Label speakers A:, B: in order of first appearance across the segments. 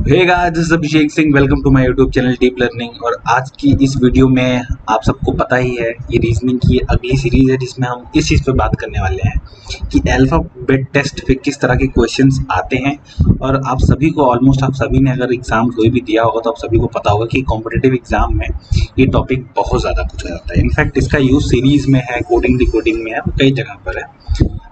A: Hey guys, this is Abhishek Singh. Welcome to my YouTube channel deep learning. और आज की इस वीडियो में आप सबको पता ही है, ये रीजनिंग की अगली सीरीज है जिसमें हम इस चीज़ पे बात करने वाले हैं कि अल्फ़ाबेट टेस्ट पे किस तरह के क्वेश्चंस आते हैं। और आप सभी को ऑलमोस्ट आप सभी ने अगर एग्ज़ाम कोई भी दिया होगा तो आप सभी को पता होगा कि कॉम्पिटिटिव एग्ज़ाम में ये टॉपिक बहुत ज़्यादा पूछा जाता है। इनफैक्ट इसका यूज़ सीरीज़ में है, कोडिंग डिकोडिंग में है, कई जगह पर है।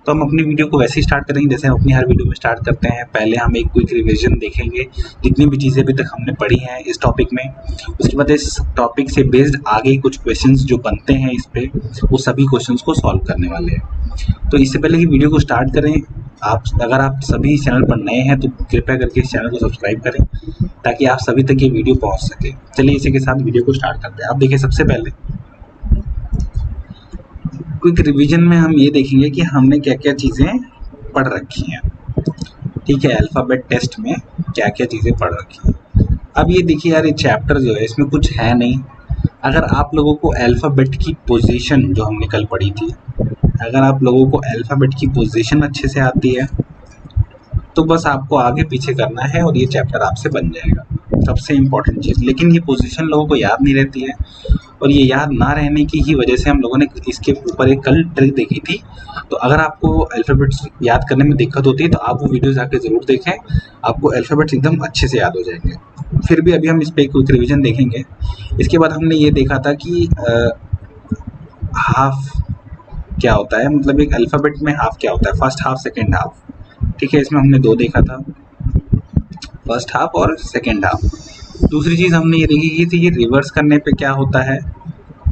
A: तो हम अपनी वीडियो को वैसे ही स्टार्ट करेंगे जैसे हम अपनी हर वीडियो में स्टार्ट करते हैं। पहले हम एक क्विक रिवीजन देखेंगे जितनी भी चीज़ें अभी तक हमने पढ़ी हैं इस टॉपिक में। उसके बाद इस टॉपिक से बेस्ड आगे कुछ क्वेश्चंस जो बनते हैं इस पे, वो सभी क्वेश्चंस को सॉल्व करने वाले हैं। तो इससे पहले कि वीडियो को स्टार्ट करें, अगर आप सभी चैनल पर नए हैं तो कृपया करके इस चैनल को सब्सक्राइब करें ताकि आप सभी तक ये वीडियो पहुँच सके। चलिए इसी के साथ वीडियो को स्टार्ट करते हैं। आप देखिए, सबसे पहले क्विक रिवीजन में हम ये देखेंगे कि हमने क्या क्या चीज़ें पढ़ रखी हैं। ठीक है, अल्फ़ाबेट टेस्ट में क्या क्या चीज़ें पढ़ रखी हैं। अब ये देखिए यार, ये चैप्टर जो है इसमें कुछ है नहीं। अगर आप लोगों को अल्फ़ाबेट की पोजीशन जो हमने कल पढ़ी थी, अगर आप लोगों को अल्फ़ाबेट की पोजीशन अच्छे से आती है तो बस आपको आगे पीछे करना है और ये चैप्टर आपसे बन जाएगा। सबसे इम्पॉर्टेंट चीज़, लेकिन ये पोजीशन लोगों को याद नहीं रहती है और ये याद ना रहने की ही वजह से हम लोगों ने इसके ऊपर एक कल ट्रिक देखी थी। तो अगर आपको अल्फ़ाबेट्स याद करने में दिक्कत होती है तो आप वो वीडियो जाके ज़रूर देखें, आपको अल्फ़ाबेट्स एकदम अच्छे से याद हो जाएंगे। फिर भी अभी हम इस पर एक क्विक रिविजन देखेंगे। इसके बाद हमने ये देखा था कि हाफ क्या होता है, मतलब एक अल्फ़ाबेट में हाफ क्या होता है, फर्स्ट हाफ सेकेंड हाफ। ठीक है, इसमें हमने दो देखा था, फर्स्ट हाफ और सेकेंड हाफ। दूसरी चीज़ हमने ये देखी थी कि रिवर्स करने पे क्या होता है।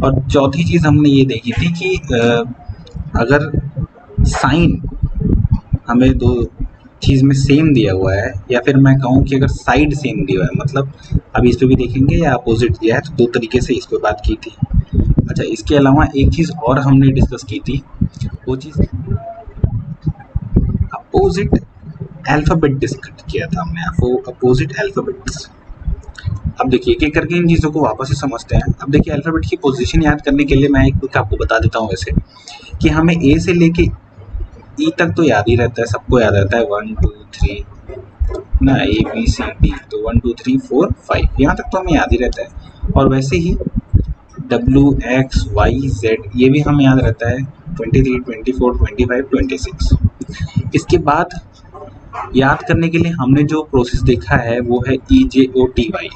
A: और चौथी चीज़ हमने ये देखी थी कि अगर साइन हमें दो चीज़ में सेम दिया हुआ है, या फिर मैं कहूँ कि अगर साइड सेम दिया हुआ है, मतलब अभी इस पर भी देखेंगे, या अपोजिट दिया है, तो दो तरीके से इस पर बात की थी। अच्छा, इसके अलावा एक चीज़ और हमने डिस्कस की थी, वो चीज़ अपोजिट अल्फ़ाबेट डिस्कस किया था हमने, अपोजिट अल्फ़ाबेट्स। अब देखिए एक एक करके इन चीज़ों को वापस से समझते हैं। अब देखिए, अल्फ़ाबेट की पोजीशन याद करने के लिए मैं एक क्विक आपको बता देता हूँ वैसे कि हमें ए से लेके ई तक तो याद ही रहता है, सबको याद रहता है 1 2 3 ना, ए बी सी डी, तो 1 2 3 4 5 यहाँ तक तो हमें याद ही रहता है। और वैसे ही डब्ल्यू एक्स वाई जेड ये भी हमें याद रहता है, 23 24 25 26। इसके बाद याद करने के लिए हमने जो प्रोसेस देखा है वो है EJOTY।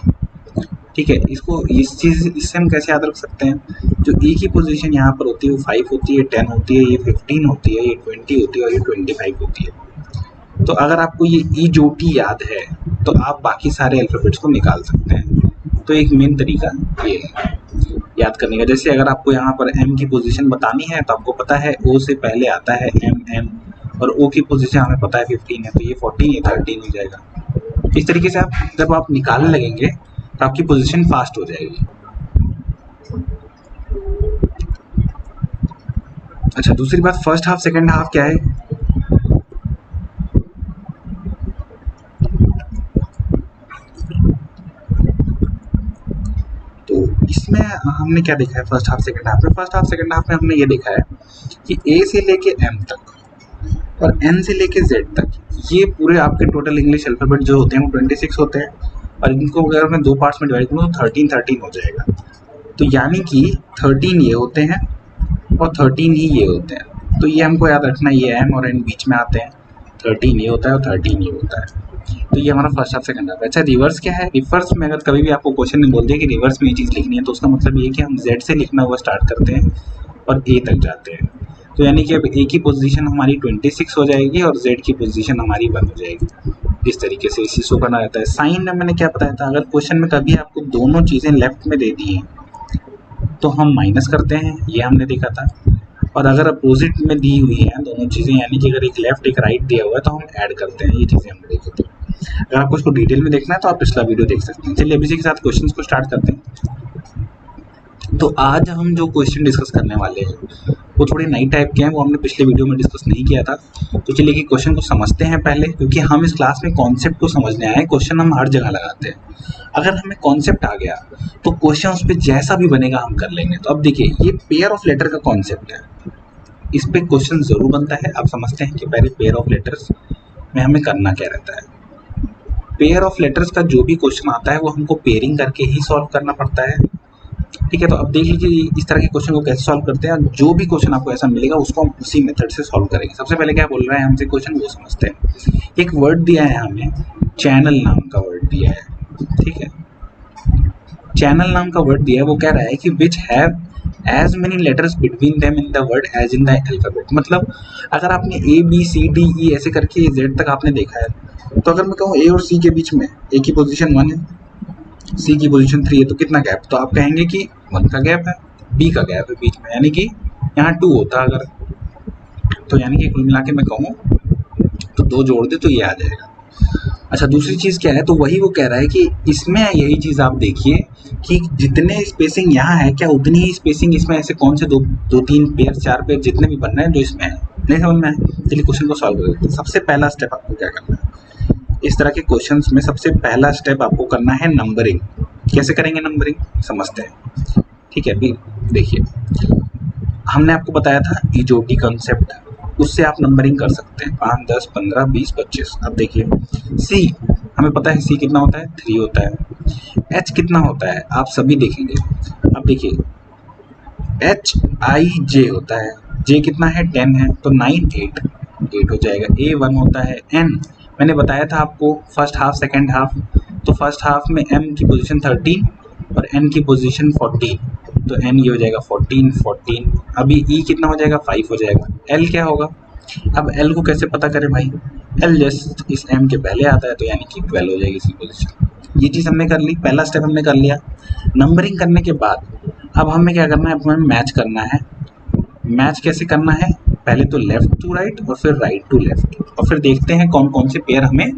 A: ठीक है, इससे हम कैसे याद रख सकते हैं, जो ई की पोजीशन यहाँ पर होती है वो 5 होती है, 10 होती है, ये 15 होती है, ये 20 होती है और ये 25 होती है। तो अगर आपको ये EJOT याद है तो आप बाकी सारे अल्फ़ाबेट्स को निकाल सकते हैं। तो एक मेन तरीका ये है याद करने का। जैसे अगर आपको यहाँ पर M की पोजीशन बतानी है तो आपको पता है O से पहले आता है M, और O की पोजीशन हमें पता है 15 है, तो ये 14 ये 13 हो जाएगा। इस तरीके से आप जब आप निकालने लगेंगे तो आपकी पोजीशन फास्ट हो जाएगी। अच्छा, दूसरी बात, फर्स्ट हाफ सेकेंड हाफ क्या है। तो इसमें हमने क्या देखा है फर्स्ट हाफ सेकेंड हाफ में, फर्स्ट हाफ सेकेंड हाफ में हमने ये देखा है कि ए से लेके एम तक और एन से लेके जेड तक, ये पूरे आपके टोटल इंग्लिश अल्फ़ाबेट जो होते हैं वो 26 होते हैं। और इनको अगर मैं दो पार्ट्स में डिवाइड करूँ तो 13 हो जाएगा। तो यानी कि 13 ये होते हैं और 13 ही ये होते हैं। तो ये हमको याद रखना है, ये एम और एन बीच में आते हैं, 13 ये होता है और 13 ये होता है। तो ये हमारा फर्स्ट हाफ सेकंड हाफ है। अच्छा, रिवर्स क्या है। रिवर्स में अगर कभी भी आपको क्वेश्चन में बोल दिया कि रिवर्स में ये चीज़ लिखनी है तो उसका मतलब ये कि हम जेड से लिखना हुआ स्टार्ट करते हैं और ए तक जाते हैं। तो यानी कि अब ए की पोजीशन हमारी 26 हो जाएगी और जेड की पोजीशन हमारी 1 हो जाएगी। इस तरीके से इस चीज़ को करना रहता है। साइन में मैंने क्या बताया था, अगर क्वेश्चन में कभी आपको दोनों चीज़ें लेफ्ट में दे दी हैं तो हम माइनस करते हैं, ये हमने देखा था। और अगर अपोजिट में दी हुई हैं दोनों चीज़ें, यानी कि अगर एक लेफ्ट एक राइट दिया हुआ है तो हम ऐड करते हैं, ये चीज़ें हमने देखी थी। अगर आपको इसको डिटेल में देखना है तो आप पिछला वीडियो देख सकते हैं। चलिए अभी इसी के साथ क्वेश्चंस को स्टार्ट करते हैं। तो आज हम जो क्वेश्चन डिस्कस करने वाले हैं वो थोड़े नई टाइप के हैं, वो हमने पिछले वीडियो में डिस्कस नहीं किया था। तो चलिए कि क्वेश्चन को समझते हैं पहले, क्योंकि हम इस क्लास में कॉन्सेप्ट को समझने आए। क्वेश्चन हम हर जगह लगाते हैं, अगर हमें कॉन्सेप्ट आ गया तो क्वेश्चन उस पर जैसा भी बनेगा हम कर लेंगे। तो अब देखिए, ये पेयर ऑफ लेटर का कॉन्सेप्ट है, इस पे क्वेश्चन जरूर बनता है। आप समझते हैं कि पहले पेयर ऑफ लेटर्स में हमें करना क्या रहता है। पेयर ऑफ लेटर्स का जो भी क्वेश्चन आता है वो हमको पेयरिंग करके ही सॉल्व करना पड़ता है। ठीक है, तो अब देख लीजिए इस तरह के क्वेश्चन को कैसे सॉल्व करते हैं। जो भी क्वेश्चन आपको ऐसा मिलेगा उसको हम उसी मेथड से सॉल्व करेंगे। सबसे पहले क्या बोल रहा है हमसे क्वेश्चन, वो समझते हैं। एक वर्ड दिया है हमें, चैनल नाम का वर्ड दिया है। ठीक है, चैनल नाम का वर्ड दिया है, वो कह रहा है कि which have as many letters between them in the word as in the alphabet. मतलब अगर आपने A B C D E ऐसे करके जेड तक आपने देखा है, तो अगर मैं कहूँ ए और सी के बीच में, ए की पोजीशन 1 है, सी की पोजीशन 3 है, तो कितना गैप, तो आप कहेंगे कि 1 का गैप है, बी का गैप है बीच में, यानी कि यहाँ 2 होता अगर, तो यानी कि कुल मिला के मैं कहूँ तो 2 जोड़ दे तो ये आ जाएगा। अच्छा, दूसरी चीज़ क्या है, तो वही वो कह रहा है कि इसमें यही चीज़ आप देखिए कि जितने स्पेसिंग यहाँ है, क्या उतनी ही स्पेसिंग इसमें ऐसे कौन से दो तीन पेयर 4 पेयर जितने भी बन रहे हैं जो इसमें है, नहीं समझ में है। चलिए क्वेश्चन को सॉल्व कर देते हैं। सबसे पहला स्टेप आपको क्या करना है, इस तरह के क्वेश्चंस में सबसे पहला स्टेप आपको करना है नंबरिंग। कैसे करेंगे नंबरिंग, समझते हैं। ठीक है, अभी देखिए हमने आपको बताया था ईजोटी कंसेप्ट, उससे आप नंबरिंग कर सकते हैं 5, 10, 15, 20, 25। अब देखिए सी, हमें पता है सी कितना होता है, 3 होता है। एच कितना होता है आप सभी देखेंगे। अब देखिए एच आई जे होता है, जे कितना है 10 है, तो 9 8 हो जाएगा। ए 1 होता है। एन मैंने बताया था आपको फर्स्ट हाफ सेकेंड हाफ, तो फर्स्ट हाफ में एम की पोजीशन 13 और एन की पोजीशन 14, तो एन ये हो जाएगा 14। अभी ई कितना हो जाएगा 5 हो जाएगा। एल क्या होगा, अब एल को कैसे पता करें भाई, एल जस्ट इस एम के पहले आता है, तो यानी कि 12 हो जाएगी इसकी पोजीशन। ये चीज़ हमने कर ली, पहला स्टेप हमने कर लिया। नंबरिंग करने के बाद अब हमें क्या करना है, हमें मैच करना है। मैच कैसे करना है, पहले तो लेफ्ट टू राइट और फिर राइट टू लेफ्ट, और फिर देखते हैं कौन कौन से पेयर हमें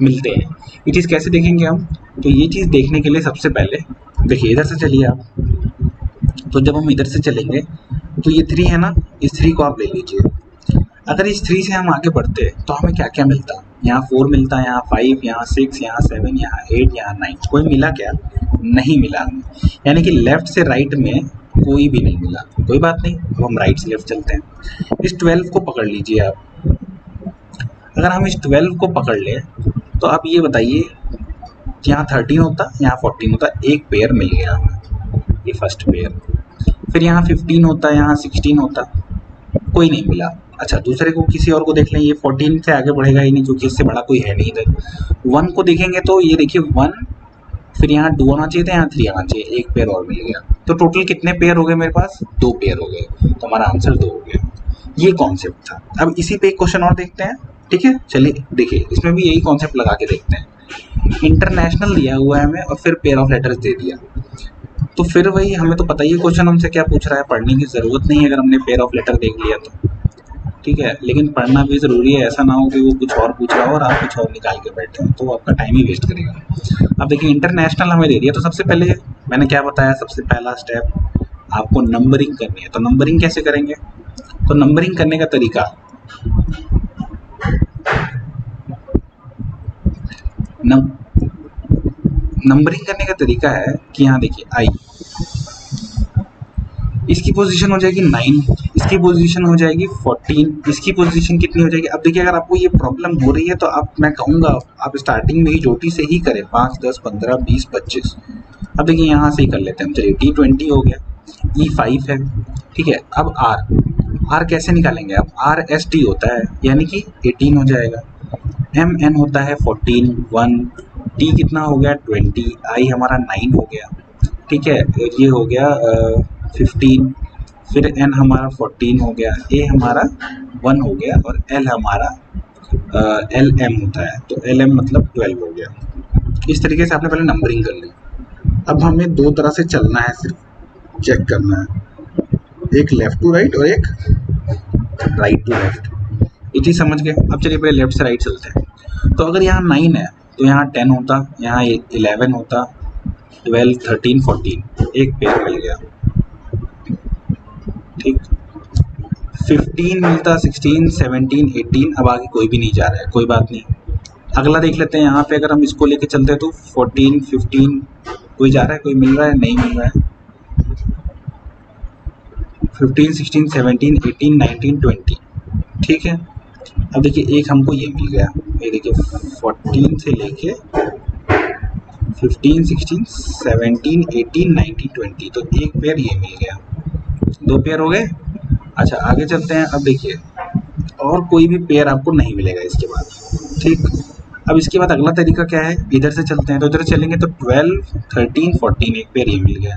A: मिलते हैं। ये चीज़ कैसे देखेंगे हम, तो ये चीज़ देखने के लिए सबसे पहले देखिए इधर से चलिए आप, तो जब हम इधर से चलेंगे तो ये 3 है ना, इस 3 को आप ले लीजिए। अगर इस 3 से हम आगे बढ़ते हैं तो हमें क्या क्या मिलता है, यहाँ 4 मिलता है, यहाँ 5, यहाँ 6, यहाँ 7, यहाँ 8, यहाँ 9। कोई मिला क्या, नहीं मिला हमें, यानी कि लेफ्ट से राइट में कोई भी नहीं मिला। कोई बात नहीं, अब हम राइट से लेफ्ट चलते हैं। इस 12 को पकड़ लीजिए आप। अगर हम इस 12 को पकड़ लें तो आप ये बताइए, यहाँ 13 होता, यहाँ 14 होता, एक पेयर मिल गया हमें, ये फर्स्ट पेयर। फिर यहाँ 15 होता, यहाँ 16 होता, कोई नहीं मिला। अच्छा, दूसरे को किसी और को देख लें, ये 14 से आगे बढ़ेगा ही नहीं क्योंकि इससे बड़ा कोई है नहीं इधर। 1 को देखेंगे तो ये देखिए 1, फिर यहाँ 2 आना चाहिए था, यहाँ 3 आना चाहिए, एक पेयर और मिल गया। तो टोटल कितने पेयर हो गए मेरे पास, 2 पेयर हो गए, तो हमारा आंसर 2 हो गया। ये कॉन्सेप्ट था। अब इसी पे एक क्वेश्चन और देखते हैं। ठीक है, चलिए देखिए इसमें भी यही कॉन्सेप्ट लगा के देखते हैं। इंटरनेशनल दिया हुआ है हमें और फिर पेयर ऑफ लेटर्स दे दिया, तो फिर वही हमें तो पता ही है क्वेश्चन हमसे क्या पूछ रहा है, पढ़ने की ज़रूरत नहीं है अगर हमने पेयर ऑफ लेटर देख लिया तो। ठीक है, लेकिन पढ़ना भी ज़रूरी है, ऐसा ना हो कि वो कुछ और पूछ रहा हो और आप कुछ और निकाल के बैठे हो, तो वो आपका टाइम ही वेस्ट करेगा। अब देखिए इंटरनेशनल हमें दे दिया, तो सबसे पहले मैंने क्या बताया, सबसे पहला स्टेप आपको नंबरिंग करनी है। तो नंबरिंग कैसे करेंगे, तो नंबरिंग करने का तरीका, नंबरिंग करने का तरीका है कि यहाँ देखिए आई, इसकी पोजीशन हो जाएगी 9, इसकी पोजीशन हो जाएगी 14, इसकी पोजीशन कितनी हो जाएगी। अब देखिए अगर आपको ये प्रॉब्लम हो रही है तो आप, मैं कहूँगा आप स्टार्टिंग में ही जोटी से ही करें, 5, 10, 15, 20, 25। अब देखिए यहाँ से ही कर लेते हैं हम, चलिए T20 हो गया, E5 है। ठीक है, अब R कैसे निकालेंगे, अब RST होता है यानी कि 18 हो जाएगा। MN होता है 14, 1, T कितना हो गया 20, I हमारा 9 हो गया। ठीक है, ये हो गया 15, फिर N हमारा 14 हो गया, A हमारा 1 हो गया और L हमारा LM होता है, तो LM मतलब 12 हो गया। इस तरीके से आपने पहले नंबरिंग कर ली। अब हमें 2 तरह से चलना है, सिर्फ चेक करना है, एक लेफ्ट टू राइट और एक राइट टू लेफ्ट। ये चीज़ समझ गए। अब चलिए पहले लेफ्ट से राइट चलते हैं। तो अगर यहाँ 9 है तो यहाँ 10 होता, यहाँ 11 होता, 12, 13, 14, एक पेयर मिल गया। ठीक, 15 मिलता, 16, 17, 18, अब आगे कोई भी नहीं जा रहा है, कोई बात नहीं। अगला देख लेते हैं, यहाँ पे अगर हम इसको लेके चलते हैं तो 14, 15, कोई जा रहा है, कोई मिल रहा है, नहीं मिल रहा है। 15, 16, 17, 18, 19, 20। ठीक है, अब देखिए एक हमको ये मिल गया, ये देखिए 14 से लेके 15, 16, 17, 18, 19, 20, तो एक पेयर ये मिल गया, 2 पेयर हो गए। अच्छा आगे चलते हैं, अब देखिए और कोई भी पेयर आपको नहीं मिलेगा इसके बाद, ठीक। अब इसके बाद अगला तरीका क्या है, इधर से चलते हैं, तो इधर चलेंगे तो 12, 13, 14 एक पेयर ये मिल गया,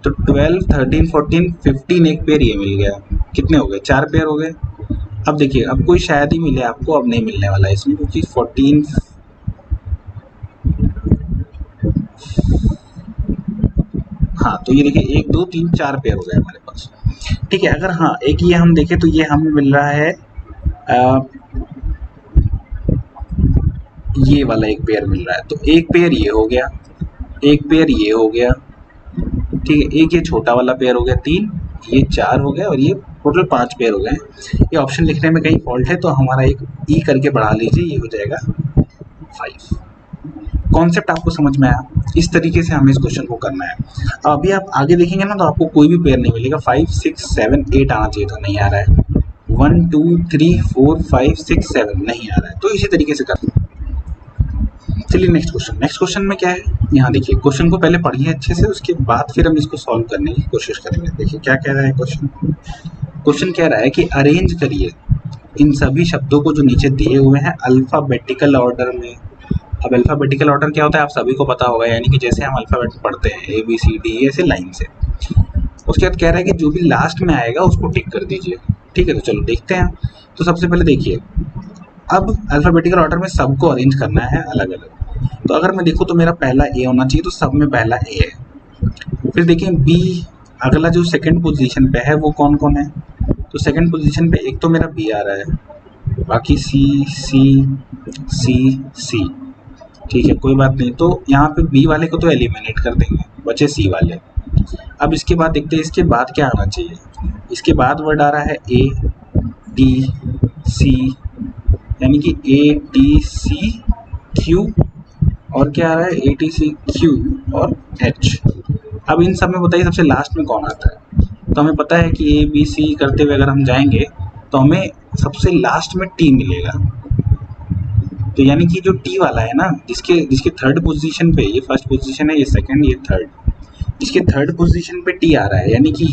A: तो 12, 13, 14, 15 एक पेयर ये मिल गया, कितने हो गए, 4 पेयर हो गए। अब देखिए अब कोई शायद ही मिले आपको, अब नहीं मिलने वाला है इसमें, क्योंकि 14, हाँ तो ये देखिए 1, 2, 3, 4 पेयर हो गए हमारे पास, ठीक है। अगर हाँ एक ये हम देखें तो ये हमें मिल रहा है ये वाला एक पेयर मिल रहा है, तो एक पेयर ये हो गया, एक पेयर ये हो गया, ठीक है। एक ये छोटा वाला पेयर हो गया 3, ये 4 हो गया, और ये टोटल 5 पेयर हो गए। ये ऑप्शन लिखने में कहीं फॉल्ट है तो हमारा एक ई करके बढ़ा लीजिए, ये हो जाएगा 5। कॉन्सेप्ट आपको समझ में आया, इस तरीके से हमें इस क्वेश्चन को करना है। अब अभी आप आगे देखेंगे ना तो आपको कोई भी पेयर नहीं मिलेगा, 5, 6, 7, 8 आना चाहिए था, नहीं आ रहा है, 1, 2, 3, 4, 5, 6, 7 नहीं आ रहा है, तो इसी तरीके से करना। चलिए नेक्स्ट क्वेश्चन में क्या है, यहाँ देखिए क्वेश्चन को पहले पढ़िए अच्छे से, उसके बाद फिर हम इसको सॉल्व करने की कोशिश करेंगे। देखिए क्या कह रहा है क्वेश्चन कह रहा है कि अरेंज करिए इन सभी शब्दों को जो नीचे दिए हुए हैं अल्फाबेटिकल ऑर्डर में। अब अल्फाबेटिकल ऑर्डर क्या होता है आप सभी को पता होगा, यानी कि जैसे हम अल्फाबेट पढ़ते हैं ABCD ऐसे लाइन से। उसके बाद कह रहा है कि जो भी लास्ट में आएगा उसको टिक कर दीजिए, ठीक है। तो चलो देखते हैं। तो सबसे पहले देखिए, अब अल्फाबेटिकल ऑर्डर में सबको अरेंज करना है अलग अलग। तो अगर मैं देखूँ तो मेरा पहला A होना चाहिए, तो सब में पहला A है। फिर देखिए B, अगला जो सेकंड पोजीशन पे है वो कौन कौन है, तो सेकंड पोजीशन पे एक तो मेरा B आ रहा है, बाकी C, ठीक है कोई बात नहीं। तो यहाँ पे B वाले को तो एलिमिनेट कर देंगे, बचे C वाले। अब इसके बाद देखते हैं इसके बाद क्या आना चाहिए। इसके बाद वर्ड आ रहा है A, D, C, यानी कि A, D, C, Q, और क्या आ रहा है A, D, C, Q और H। अब इन सब में बताइए सबसे लास्ट में कौन आता है, तो हमें पता है कि A, B, C करते हुए अगर हम जाएंगे तो हमें सबसे लास्ट में T मिलेगा। तो यानी कि जो T वाला है ना, जिसके थर्ड पोजीशन पे, ये फर्स्ट पोजीशन है, ये सेकंड, ये थर्ड, जिसके थर्ड पोजीशन पे T आ रहा है, यानी कि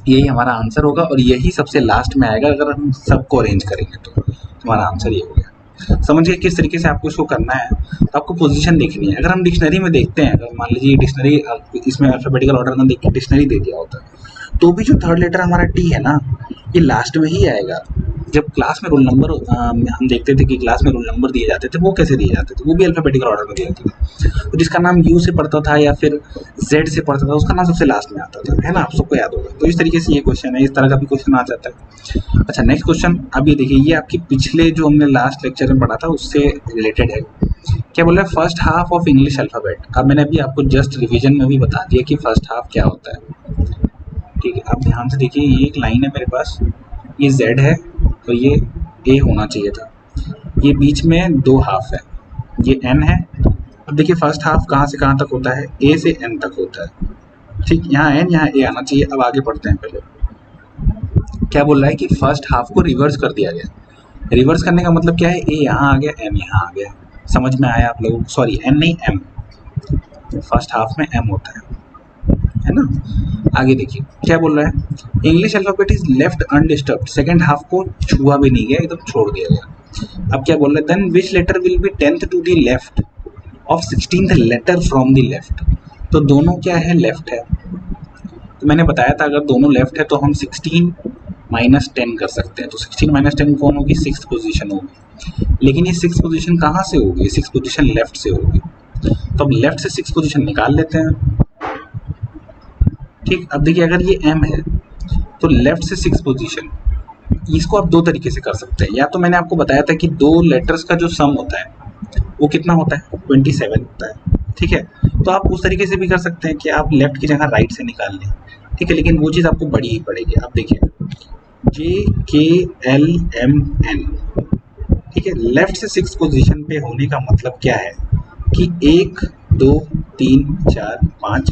A: यही हमारा आंसर होगा, और यही सबसे लास्ट में आएगा अगर हम सबको अरेंज करेंगे तो हमारा आंसर ये हो गया। समझिए किस तरीके से आपको इसको करना है। तो आपको पोजीशन देखनी है। अगर हम डिक्शनरी में देखते हैं, अगर मान लीजिए डिक्शनरी इसमें अल्फाबेटिकल ऑर्डर में देख के डिक्शनरी दे दिया होता है, तो भी जो थर्ड लेटर हमारा T है ना, ये लास्ट में ही आएगा। जब क्लास में रोल नंबर हम देखते थे कि क्लास में रोल नंबर दिए जाते थे, वो कैसे दिए जाते थे, वो भी अल्फाबेटिकल ऑर्डर में दिए जाते थे। तो जिसका नाम U से पढ़ता था या फिर Z से पढ़ता था, उसका नाम सबसे लास्ट में आता था, है ना, आप सबको याद होगा। तो इस तरीके से ये क्वेश्चन है, इस तरह का भी क्वेश्चन आ जाता है। अच्छा नेक्स्ट क्वेश्चन, अब ये देखिए, ये आपके पिछले जो हमने लास्ट लेक्चर में पढ़ा था उससे रिलेटेड है। क्या बोल रहा है, first half of English alphabet. अब मैंने अभी आपको जस्ट रिविजन में भी बता दिया कि फर्स्ट हाफ क्या होता है, ठीक है। अब ध्यान से देखिए, ये एक लाइन है मेरे पास, ये Z है और ये A होना चाहिए था, ये बीच में 2 हाफ है, ये N है। अब देखिए फर्स्ट हाफ कहाँ से कहाँ तक होता है, A से N तक होता है, ठीक। यहाँ N, यहाँ A आना चाहिए। अब आगे पढ़ते हैं। पहले क्या बोल रहा है कि फर्स्ट हाफ को रिवर्स कर दिया गया। रिवर्स करने का मतलब क्या है, A यहाँ आ गया, M यहाँ आ गया। समझ में आया आप लोगों को? सॉरी N नहीं, M, फर्स्ट हाफ में M होता है ना। आगे देखिए क्या बोल रहा है, English alphabet is left undisturbed. Second half को छुआ भी नहीं गया, एकदम छोड़ दिया गया। अब क्या बोल रहा है, then which letter will be 10th to the left of 16th letter from the left. तो दोनों क्या है, लेफ्ट है। तो मैंने बताया था अगर दोनों लेफ्ट है तो हम 16 माइनस 10 कर सकते हैं। तो 16 माइनस 10 कौन होगी, 6th पोजीशन होगी। लेकिन ये 6th पोजीशन कहाँ से होगी, 6th पोजीशन लेफ्ट से होगी। तो अब लेफ्ट से 6th पोजीशन निकाल लेते हैं, ठीक। अब देखिए अगर ये M है तो लेफ्ट से 6th पोजीशन, इसको आप 2 तरीके से कर सकते हैं। या तो मैंने आपको बताया था कि 2 लेटर्स का जो सम होता है वो कितना होता है, 27 होता है, ठीक है। तो आप उस तरीके से भी कर सकते हैं कि आप लेफ्ट की जगह राइट से निकाल लें, ठीक है। लेकिन वो चीज़ आपको बड़ी ही पड़ेगी। आप देखिए JKLMN, ठीक है। लेफ्ट से 6th पोजीशन पे होने का मतलब क्या है कि 1 2 3 4 5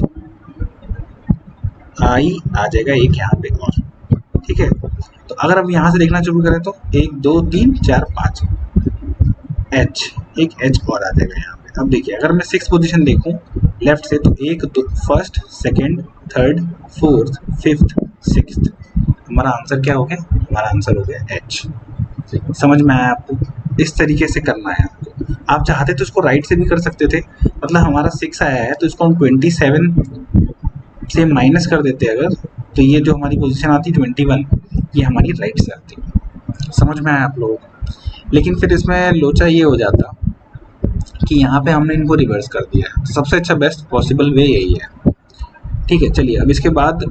A: आई आ जाएगा एक यहाँ पे और, ठीक है, तो अगर अब यहाँ से देखना शुरू करें तो 1 2 3 4 5 एच, एक एच और आ जाएगा यहाँ पे। अब देखिए अगर मैं 6 पोजीशन देखूं लेफ्ट से तो एक दो first second third fourth fifth sixth, हमारा आंसर क्या हो गया? हमारा आंसर हो गया एच। समझ में आया आपको? इस तरीके से करना है आपको। आप चाहते तो इसको राइट से भी कर सकते थे, मतलब हमारा 6 आया है तो इसको हम 27 से माइनस कर देते अगर, तो ये जो हमारी पोजीशन आती 21 ये हमारी राइट से आती। समझ में आया आप लोगों को? लेकिन फिर इसमें लोचा ये हो जाता कि यहाँ पे हमने इनको रिवर्स कर दिया, तो सबसे अच्छा बेस्ट पॉसिबल वे यही है। ठीक है, चलिए अब इसके बाद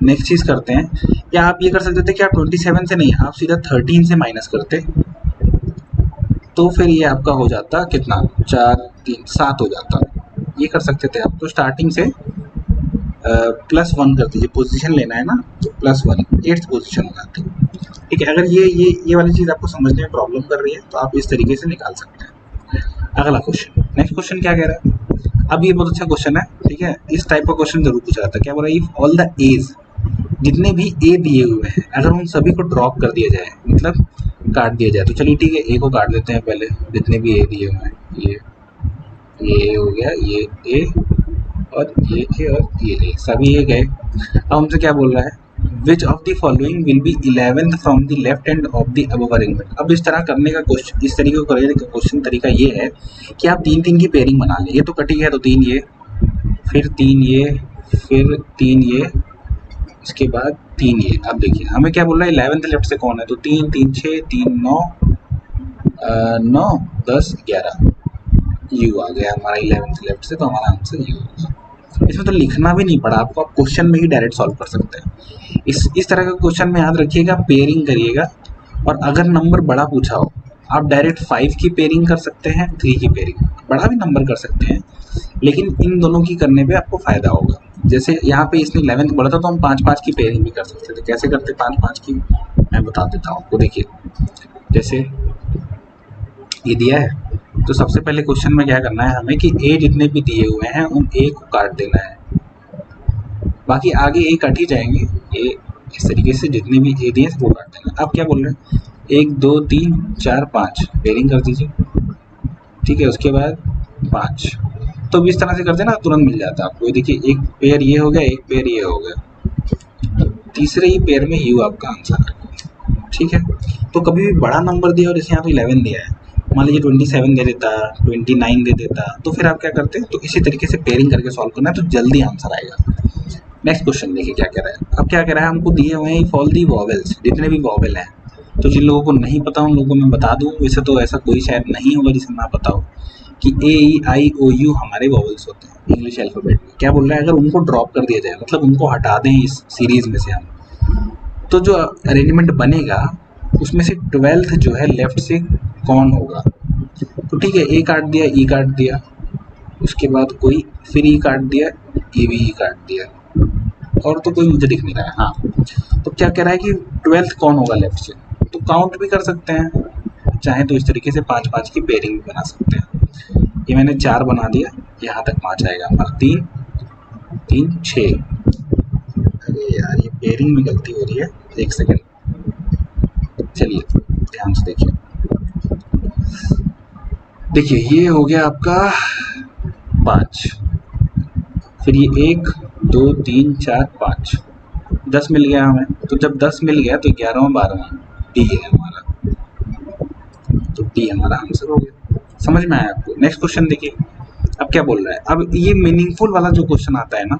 A: नेक्स्ट चीज़ करते हैं। या आप ये कर सकते थे कि आप 27 से नहीं, आप सीधा 13 से माइनस करते, तो फिर ये आपका हो जाता कितना, 4 3 7 हो जाता। ये कर सकते थे आप, तो स्टार्टिंग से +1 कर दीजिए, पोजीशन लेना है ना तो +1 8th पोजीशन हो जाती। ठीक है, अगर ये वाली चीज़ आपको समझने में प्रॉब्लम कर रही है तो आप इस तरीके से निकाल सकते हैं। अगला क्वेश्चन, नेक्स्ट क्वेश्चन क्या कह रहा है? अब ये बहुत अच्छा क्वेश्चन है, ठीक है, इस टाइप का क्वेश्चन जरूर पूछा जाता है। क्या बोल रहा है? इफ ऑल द एज, जितने भी ए दिए हुए हैं अगर उन सभी को ड्रॉप कर दिया जाए, मतलब काट दिया जाए, तो चलिए ठीक है, ए को काट देते हैं पहले, जितने भी ए दिए हुए हैं, ये हो गया, ये ए और ये ए और ये ए, सभी ए गए। अब हमसे क्या बोल रहा है? Which of the following will be 11th from the left hand of the above arrangement. अब इस तरह करने का क्वेश्चन, इस तरीके को करने का क्वेश्चन तरीका ये है कि आप 3 की पेयरिंग बना लें। ये तो कटी है तो 3 ये, फिर 3 ये, फिर 3 ये, इसके बाद 3 ये। अब देखिए हमें क्या बोल रहा है? 11th लेफ्ट से कौन है? तो 3 3 6 3 9 9 10 11 यू आ गया हमारा 11th लेफ्ट से, तो हमारा आंसर यू होगा। इसमें तो लिखना भी नहीं पड़ा आपको, आप क्वेश्चन में ही डायरेक्ट सॉल्व कर सकते हैं। इस तरह का क्वेश्चन में याद रखिएगा, पेयरिंग करिएगा, और अगर नंबर बड़ा पूछा हो आप डायरेक्ट 5 की पेयरिंग कर सकते हैं, 3 की पेयरिंग, बड़ा भी नंबर कर सकते हैं, लेकिन इन दोनों की करने पे आपको फायदा होगा। जैसे यहाँ पे इसने 11th बोला था तो हम 5-5 की पेयरिंग भी कर सकते थे। कैसे करते 5-5 की, मैं बता देता हूँ आपको। देखिए जैसे ये दिया है, तो सबसे पहले क्वेश्चन में क्या करना है हमें कि ए जितने भी दिए हुए हैं उन ए को काट देना है, बाकी आगे ए कट ही जाएंगे। ए इस तरीके से जितने भी ए दिए वो काट देना। अब क्या बोल रहे हैं? 1 2 3 4 5 पेयरिंग कर दीजिए, ठीक है, उसके बाद 5, तो इस तरह से करते ना तुरंत मिल जाता है आपको। ये देखिए एक पेयर ये हो गया, एक पेयर ये हो गया, तीसरे ही पेयर में यू आपका आंसर है। ठीक है, तो कभी भी बड़ा नंबर दिया और जैसे यहाँ तो 11 दिया है, मान लीजिए 27 दे देता, 29 दे देता, तो फिर आप क्या करते हैं? तो इसी तरीके से पेयरिंग करके सॉल्व करना है, तो जल्दी आंसर आएगा। नेक्स्ट क्वेश्चन देखिए क्या कह रहा है। अब क्या कह रहा है? हमको दिए हुए हैं फॉल दी वॉवेल्स, जितने भी वॉवेल हैं, तो जिन लोगों को नहीं पता उन लोगों को मैं बता दूं, वैसे तो ऐसा कोई शायद नहीं होगा जिसे ना पता हो कि ए ई आई ओ यू हमारे वॉवेल्स होते हैं इंग्लिश अल्फाबेट में। क्या बोल रहा है? अगर उनको ड्रॉप कर दिया जाए, मतलब उनको हटा दें इस सीरीज में से हम, तो जो अरेंजमेंट बनेगा उसमें से 12th जो है लेफ्ट से कौन होगा? तो ठीक है, ए काट दिया, ई काट दिया, उसके बाद कोई फिर ई काट दिया, ए भी ई काट दिया, और तो कोई मुझे दिख नहीं रहा है। हाँ, तो क्या कह रहा है कि 12th कौन होगा लेफ्ट से? तो काउंट भी कर सकते हैं, चाहे तो इस तरीके से 5-5 की पेयरिंग भी बना सकते हैं। ये मैंने 4 बना दिया, यहाँ तक 5 आएगा हमारा, 3 3 6। अरे यार ये पेयरिंग में गलती हो रही है, एक सेकेंड, चलिए ध्यान से देखिए। देखिए ये हो गया आपका 5, फिर ये 1 2 3 4 5, 10 मिल गया हमें। तो जब 10 मिल गया तो 11वां 12वां डी है हमारा, तो डी हमारा आंसर हो गया। समझ में आया आपको? नेक्स्ट क्वेश्चन देखिए अब क्या बोल रहा है। अब ये मीनिंगफुल वाला जो क्वेश्चन आता है ना,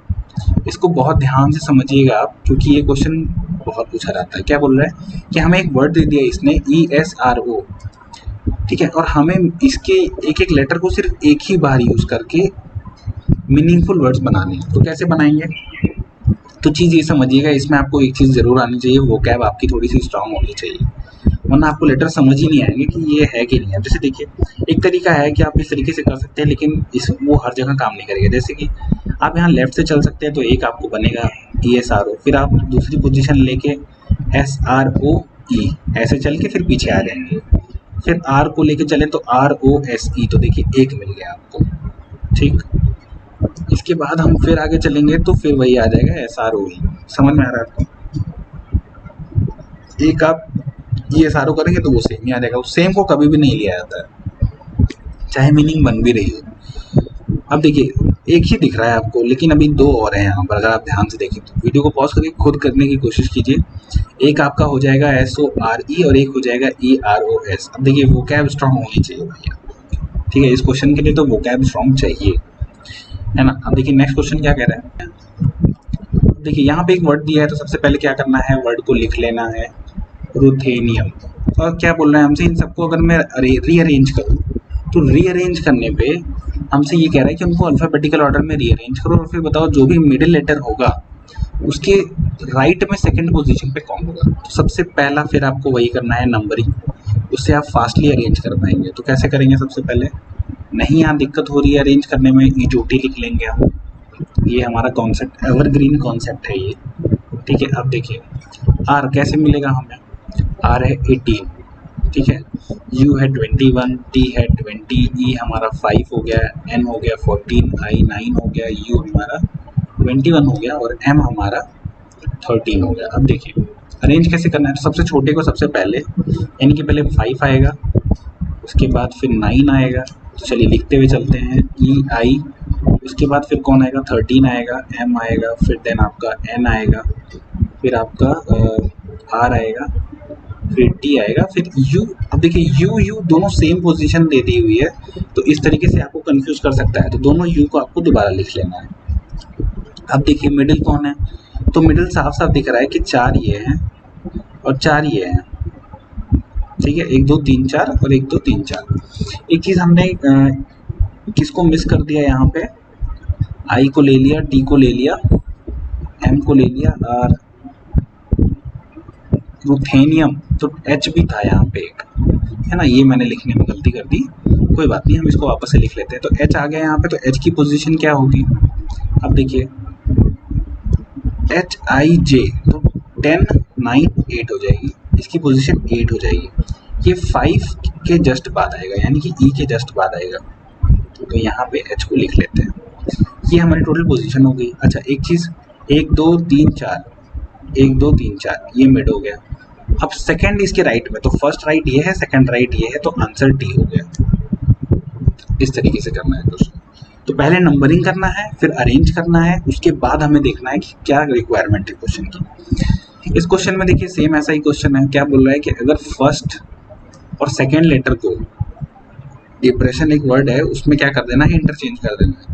A: इसको बहुत ध्यान से समझिएगा आप, क्योंकि ये क्वेश्चन बहुत पूछा जाता है। क्या बोल रहा है कि हमें एक वर्ड दे दिया इसने ESRO, ठीक है, और हमें इसके एक एक लेटर को सिर्फ एक ही बार यूज करके मीनिंगफुल वर्ड्स बनाने हैं। तो कैसे बनाएंगे? तो चीज़ ये समझिएगा, इसमें आपको एक चीज़ ज़रूर आनी चाहिए, वोकैब आपकी थोड़ी सी स्ट्रांग होनी चाहिए, वरना आपको लेटर समझ ही नहीं आएंगे कि ये है कि नहीं है। जैसे देखिए एक तरीका है कि आप इस तरीके से कर सकते हैं, लेकिन वो हर जगह काम नहीं करेगा। जैसे कि आप यहाँ लेफ्ट से चल सकते हैं, तो एक आपको बनेगा ESRO, फिर आप दूसरी पोजीशन लेके SROE ऐसे चल के फिर पीछे आ जाएंगे, फिर R को लेके चलें तो ROSE, तो देखिए एक मिल गया आपको। ठीक, इसके बाद हम फिर आगे चलेंगे तो फिर वही आ जाएगा SROE। समझ में आ रहा है आपको? एक आप ये सारों करेंगे तो वो सेम ही आ जाएगा। सेम को कभी भी नहीं लिया जाता है, चाहे मीनिंग बन भी रही हो। अब देखिए एक ही दिख रहा है आपको, लेकिन अभी दो और हैं यहाँ पर। अगर आप ध्यान से देखें तो वीडियो को पॉज करके खुद करने की कोशिश कीजिए। एक आपका हो जाएगा SORE और एक हो जाएगा EROS। अब देखिए वोकैब स्ट्रॉन्ग होनी चाहिए भैया, ठीक है। इस क्वेश्चन के लिए तो वोकैब स्ट्रॉन्ग चाहिए, है ना। अब देखिए नेक्स्ट क्वेश्चन क्या कह रहा है। देखिए यहाँ पे एक वर्ड दिया है, तो सबसे पहले क्या करना है, वर्ड को लिख लेना है, रुथेनियम। और क्या बोल रहे हैं हमसे, इन सबको अगर मैं रीअरेंज करूँ तो रीअरेंज करने पे हमसे ये कह रहा है कि उनको अल्फ़ाबेटिकल ऑर्डर में रीअरेंज करो और फिर बताओ जो भी मिडिल लेटर होगा उसके राइट में सेकंड पोजीशन पे कौन होगा। तो सबसे पहला फिर आपको वही करना है, नंबरिंग। उससे आप फास्टली अरेंज कर पाएंगे। तो कैसे करेंगे, सबसे पहले नहीं यहाँ दिक्कत हो रही है अरेंज करने में, EJOT लिख लेंगे हम। ये हमारा कॉन्सेप्ट एवरग्रीन कॉन्सेप्ट है ये, ठीक है। अब देखिए R कैसे मिलेगा हमें, R है 18, ठीक है। U है 21, T है 20, E हमारा 5 हो गया, N हो गया 14, I 9 हो गया, U हमारा 21 हो गया और M हमारा 13 हो गया। अब देखिए अरेंज कैसे करना है। तो सबसे छोटे को सबसे पहले, यानी कि पहले 5 आएगा, उसके बाद फिर 9 आएगा। तो चलिए लिखते हुए चलते हैं, EI, उसके बाद फिर कौन आएगा, 13 आएगा, M आएगा, फिर देन आपका N आएगा, फिर आपका R आएगा, फिर T आएगा, फिर U। अब देखिए U दोनों सेम पोजीशन दे दी हुई है, तो इस तरीके से आपको कंफ्यूज कर सकता है। तो दोनों U को आपको दोबारा लिख लेना है। अब देखिए मिडिल कौन है, तो मिडिल साफ साफ दिख रहा है कि 4 ये हैं और 4 ये हैं, ठीक है। 1 2 3 4 और 1 2 3 4। एक चीज़ हमने किसको मिस कर दिया यहाँ पे, I को ले लिया, T को ले लिया, M को ले लिया और रुथेनियम, तो H भी था यहाँ पे एक, है ना। ये मैंने लिखने में गलती कर दी, कोई बात नहीं, हम इसको वापस से लिख लेते हैं। तो H आ गया यहाँ पे, तो H की पोजीशन क्या होगी। अब देखिए HIJ, तो 10 9 8 हो जाएगी, इसकी पोजीशन 8 हो जाएगी। ये 5 के जस्ट बाद आएगा, यानी कि E के जस्ट बाद आएगा। तो यहाँ पे H को लिख लेते हैं। ये हमारी टोटल पोजीशन हो गई। अच्छा एक चीज़, 1 2 3 4, 1 2 3 4, ये मिड हो गया। अब सेकंड इसके राइट में, तो फर्स्ट राइट ये है, सेकंड राइट ये है, तो आंसर डी हो गया। इस तरीके से करना है क्वेश्चन। तो पहले नंबरिंग करना है, फिर अरेंज करना है, उसके बाद हमें देखना है कि क्या रिक्वायरमेंट है क्वेश्चन की। इस क्वेश्चन में देखिए सेम ऐसा ही क्वेश्चन है। क्या बोल रहा है कि अगर फर्स्ट और सेकेंड लेटर को, डिप्रेशन एक वर्ड है, उसमें क्या कर देना है, इंटरचेंज कर देना है।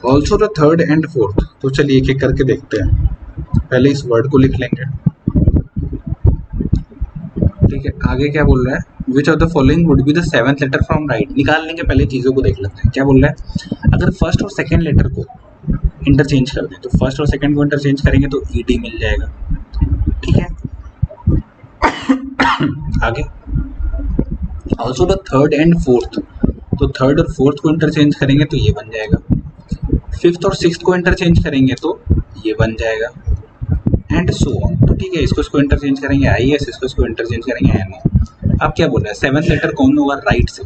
A: Also the third and fourth. तो चलिए एक एक करके देखते हैं। पहले इस वर्ड को लिख लेंगे, ठीक है। आगे क्या बोल रहा है, which of the following would be the seventh letter from right. निकाल लेंगे, पहले चीज़ों को देख लेते हैं। क्या बोल रहा है, अगर फर्स्ट और सेकेंड लेटर को इंटरचेंज कर दें, तो फर्स्ट और सेकेंड को इंटरचेंज करेंगे तो ED मिल जाएगा, ठीक है। आगे also the third and fourth, तो थर्ड और फोर्थ को इंटरचेंज करेंगे तो ये बन जाएगा। फिफ्थ और सिक्स्थ को इंटरचेंज करेंगे तो ये बन जाएगा, एंड सो ऑन। तो ठीक है, इसको इंटरचेंज करेंगे IS, इसको इंटरचेंज करेंगे NO। अब क्या बोल रहा है, सेवेंथ लेटर कौन होगा राइट से,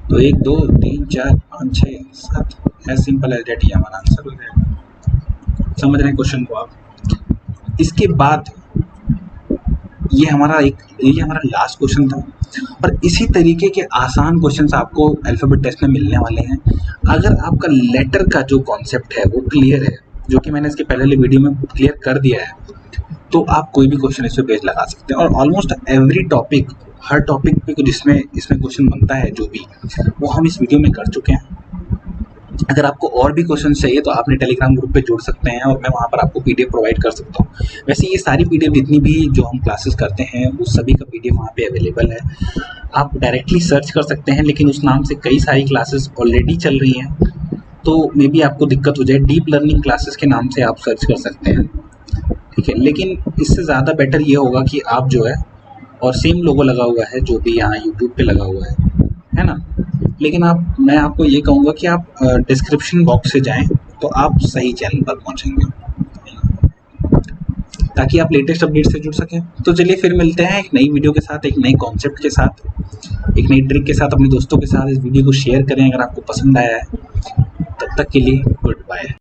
A: तो 1 2 3 4 5 6 7, एज सिंपल एज दैट, ये हमारा आंसर हो जाएगा। समझ रहे हैं क्वेश्चन को आप। इसके बाद ये हमारा लास्ट क्वेश्चन था, और इसी तरीके के आसान क्वेश्चंस आपको अल्फाबेट टेस्ट में मिलने वाले हैं। अगर आपका लेटर का जो कॉन्सेप्ट है वो क्लियर है, जो कि मैंने इसके पहले वीडियो में क्लियर कर दिया है, तो आप कोई भी क्वेश्चन इस पे पेज लगा सकते हैं। और ऑलमोस्ट एवरी टॉपिक, हर टॉपिक पे जिसमें इसमें क्वेश्चन बनता है जो भी, वो हम इस वीडियो में कर चुके हैं। अगर आपको और भी क्वेश्चन चाहिए तो आपने टेलीग्राम ग्रुप पे जुड़ सकते हैं, और मैं वहाँ पर आपको PDF प्रोवाइड कर सकता हूँ। वैसे ये सारी PDF जितनी भी जो हम क्लासेस करते हैं, उस सभी का PDF वहाँ पे अवेलेबल है। आप डायरेक्टली सर्च कर सकते हैं, लेकिन उस नाम से कई सारी क्लासेस ऑलरेडी चल रही हैं, तो मे बी आपको दिक्कत हो जाए। डीप लर्निंग क्लासेस के नाम से आप सर्च कर सकते हैं, ठीक है। लेकिन इससे ज़्यादा बेटर ये होगा कि आप जो है, और सेम लोगो लगा हुआ है जो भी यहाँ यूट्यूब पे लगा हुआ है ना। लेकिन मैं आपको ये कहूँगा कि आप डिस्क्रिप्शन बॉक्स से जाएं, तो आप सही चैनल पर पहुँचेंगे, ताकि आप लेटेस्ट अपडेट से जुड़ सकें। तो चलिए फिर मिलते हैं एक नई वीडियो के साथ, एक नई कॉन्सेप्ट के साथ, एक नई ट्रिक के साथ। अपने दोस्तों के साथ इस वीडियो को शेयर करें अगर आपको पसंद आया है। तब तक के लिए गुड बाय।